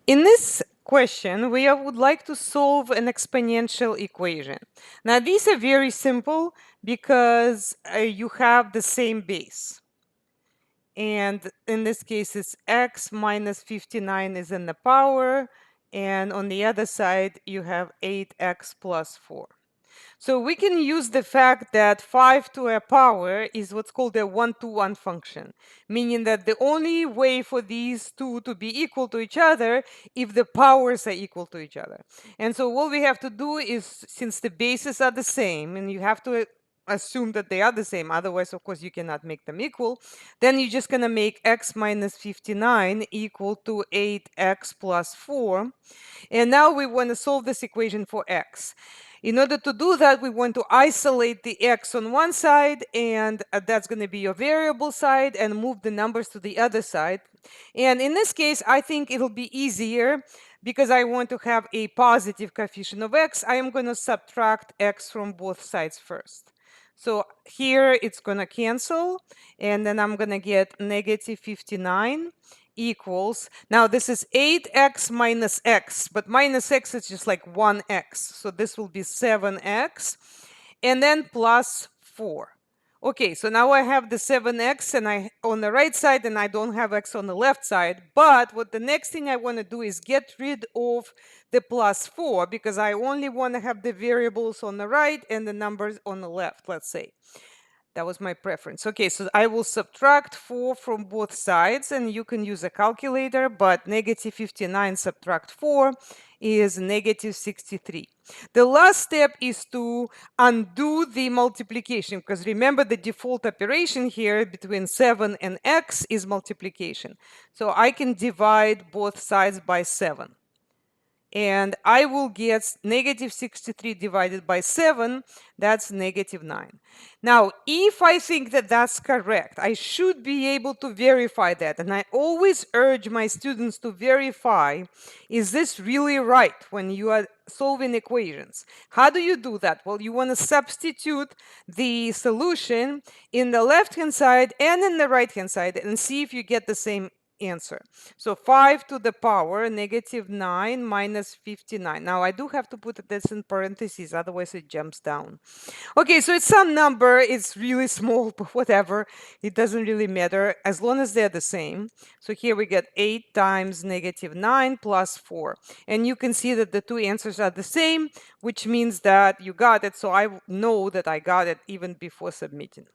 In this question, we would like to solve an exponential equation. Now, these are very simple because you have the same base. And in this case, it's x minus 59 is in the power. And on the other side, you have 8x plus 4. So we can use the fact that 5 to a power is what's called a one-to-one function, meaning that the only way for these two to be equal to each other if the powers are equal to each other. And so what we have to do is, since the bases are the same, and you have to assume that they are the same, otherwise, of course, you cannot make them equal, then you're just going to make x minus 59 equal to 8x plus 4. And now we want to solve this equation for x. In order to do that, we want to isolate the x on one side, and that's going to be your variable side, and move the numbers to the other side. And in this case, I think it'll be easier because I want to have a positive coefficient of x. I am going to subtract x from both sides first. So here it's going to cancel, and then I'm going to get negative 59 equals, now this is 8x minus x, but minus x is just like 1x. So this will be 7x, and then plus 4. Okay, so now I have the 7x and I on the right side, and I don't have x on the left side. But what the next thing I want to do is get rid of the plus 4, because I only want to have the variables on the right and the numbers on the left, let's say. That was my preference. Okay, so I will subtract 4 from both sides, and you can use a calculator, but negative 59 subtract 4 is negative 63. The last step is to undo the multiplication, because remember the default operation here between 7 and x is multiplication. So I can divide both sides by 7. And I will get negative 63 divided by 7, that's negative 9. Now, if I think that that's correct, I should be able to verify that. And I always urge my students to verify, is this really right when you are solving equations? How do you do that? Well, you want to substitute the solution in the left-hand side and in the right-hand side and see if you get the same answer. So 5 to the power negative 9 minus 59. Now I do have to put this in parentheses, otherwise it jumps down. Okay, so it's some number, it's really small, but whatever, it doesn't really matter as long as they're the same. So here we get 8 times negative 9 plus 4. And you can see that the two answers are the same, which means that you got it. So I know that I got it even before submitting.